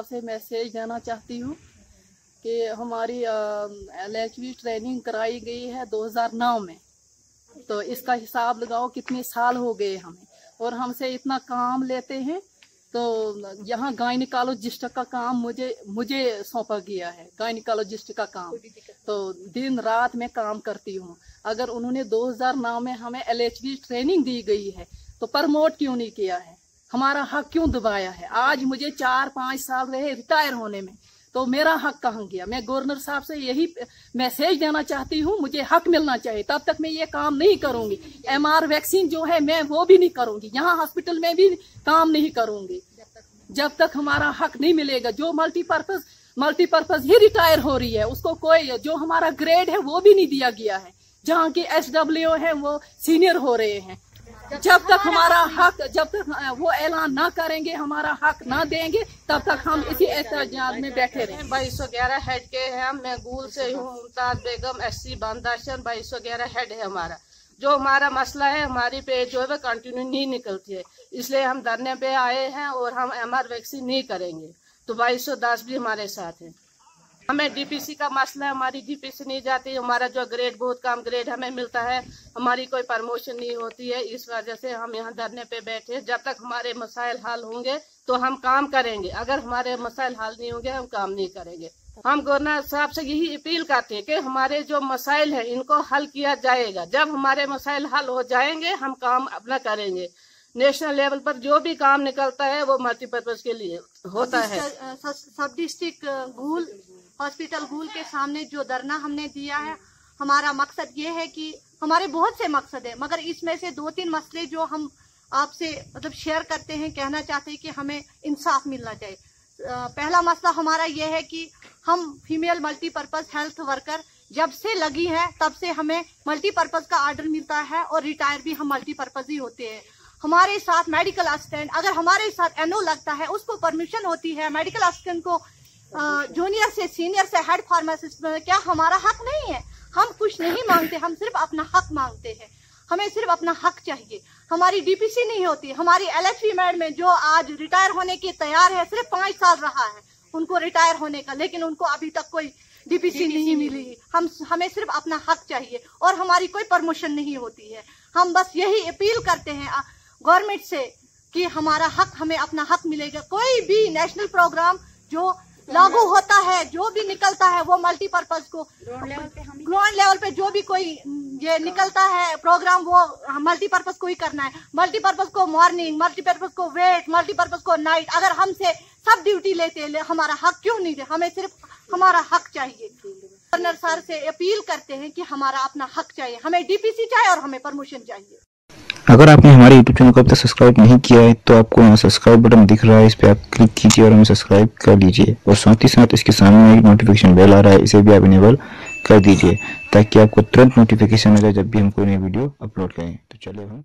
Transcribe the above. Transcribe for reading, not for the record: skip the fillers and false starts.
साहब से मैसेज देना चाहती हूँ कि हमारी LHV ट्रेनिंग कराई गई है 2009 में। तो इसका हिसाब लगाओ कितने साल हो गए हमें, और हमसे इतना काम लेते हैं। तो यहाँ गायनिकोलॉजिस्ट का काम मुझे सौंपा गया है, गायनिकोलॉजिस्ट का काम। तो दिन रात मैं काम करती हूँ। अगर उन्होंने 2009 में हमें LHV ट्रेनिंग दी गई है तो प्रमोट क्यों नहीं किया है, हमारा हक क्यों दबाया है? आज मुझे 4-5 साल रहे रिटायर होने में, तो मेरा हक कहाँ गया? मैं गवर्नर साहब से यही मैसेज देना चाहती हूँ, मुझे हक मिलना चाहिए। तब तक मैं ये काम नहीं करूंगी। MR वैक्सीन जो है मैं वो भी नहीं करूंगी, यहाँ हॉस्पिटल में भी काम नहीं करूंगी जब तक हमारा हक नहीं मिलेगा। जो मल्टीपर्पज ही रिटायर हो रही है, उसको कोई जो हमारा ग्रेड है वो भी नहीं दिया गया है। जहाँ की SWO है वो सीनियर हो रहे हैं। जब तक हमारा हक, जब तक वो ऐलान ना करेंगे, हमारा हक ना देंगे, तब तक हम इसी एहतजाज में बैठे रहें। 2211 हेड के हैं हम। मैं गूल से हूँ, मुमताज बेगम SC बांदाशन 2211 हेड है हमारा। जो हमारा मसला है, हमारी पे जो है वो कंटिन्यू नहीं निकलती है, इसलिए हम धरने पे आए हैं और हम MR वैक्सीन नहीं करेंगे। तो 2210 भी हमारे साथ है। हमें DPC का मसला है, हमारी DPC नहीं जाती, हमारा जो ग्रेड बहुत कम ग्रेड हमें मिलता है, हमारी कोई प्रमोशन नहीं होती है। इस वजह से हम यहाँ धरने पे बैठे। जब तक हमारे मसाइल हल होंगे तो हम काम करेंगे, अगर हमारे मसाइल हल नहीं होंगे हम काम नहीं करेंगे। हम गवर्नर साहब से यही अपील करते हैं कि हमारे जो मसाइल हैं इनको हल किया जाएगा। जब हमारे मसाइल हल हो जाएंगे हम काम अपना करेंगे। नेशनल लेवल पर जो भी काम निकलता है वो मल्टीपर्पज के लिए होता है। सब डिस्ट्रिक्ट गूल हॉस्पिटल गूल के सामने जो धरना हमने दिया है, हमारा मकसद ये है कि हमारे बहुत से मकसद है, मगर इसमें से 2-3 मसले जो हम आपसे मतलब शेयर करते हैं, कहना चाहते हैं कि हमें इंसाफ मिलना चाहिए। पहला मसला हमारा ये है कि हम फीमेल मल्टीपर्पज हेल्थ वर्कर जब से लगी है तब से हमें मल्टीपर्पज का ऑर्डर मिलता है, और रिटायर भी हम मल्टीपर्पज ही होते हैं। हमारे साथ मेडिकल असिस्टेंट, अगर हमारे साथ NO लगता है उसको परमिशन होती है। मेडिकल असिस्टेंट को जूनियर से सीनियर से हेड फार्मासिस्ट में, क्या हमारा हक नहीं है? हम कुछ नहीं मांगते, हम सिर्फ अपना हक मांगते हैं। हमें सिर्फ अपना हक चाहिए। हमारी DPC नहीं होती। हमारी LHV मैड में जो आज रिटायर होने के तैयार है, सिर्फ 5 साल रहा है उनको रिटायर होने का, लेकिन उनको अभी तक कोई DPC नहीं मिली। हमें सिर्फ अपना हक चाहिए और हमारी कोई प्रमोशन नहीं होती है। हम बस यही अपील करते हैं गवर्नमेंट से कि हमारा हक, हमें अपना हक मिलेगा। कोई भी नेशनल प्रोग्राम जो लागू होता है, जो भी निकलता है, वो मल्टीपर्पज को ग्राउंड लेवल पे जो भी कोई ये निकलता है प्रोग्राम, वो मल्टीपर्पज को ही करना है। मल्टीपर्पज को मॉर्निंग, मल्टीपर्पज को वेट, मल्टीपर्पज को नाइट। अगर हमसे सब ड्यूटी लेते हमारा हक क्यों नहीं दे? हमें सिर्फ हमारा हक चाहिए। गवर्नर सर से अपील करते हैं कि हमारा अपना हक चाहिए, हमें DPC चाहिए और हमें प्रमोशन चाहिए। अगर आपने हमारे YouTube चैनल को अब तक सब्सक्राइब नहीं किया है तो आपको यहाँ सब्सक्राइब बटन दिख रहा है, इस पर आप क्लिक कीजिए और हमें सब्सक्राइब कर लीजिए। और साथ ही साथ इसके सामने एक नोटिफिकेशन बेल आ रहा है, इसे भी आप इनेबल कर दीजिए ताकि आपको तुरंत नोटिफिकेशन मिले जब भी हम कोई नई वीडियो अपलोड करें। तो चलिए हम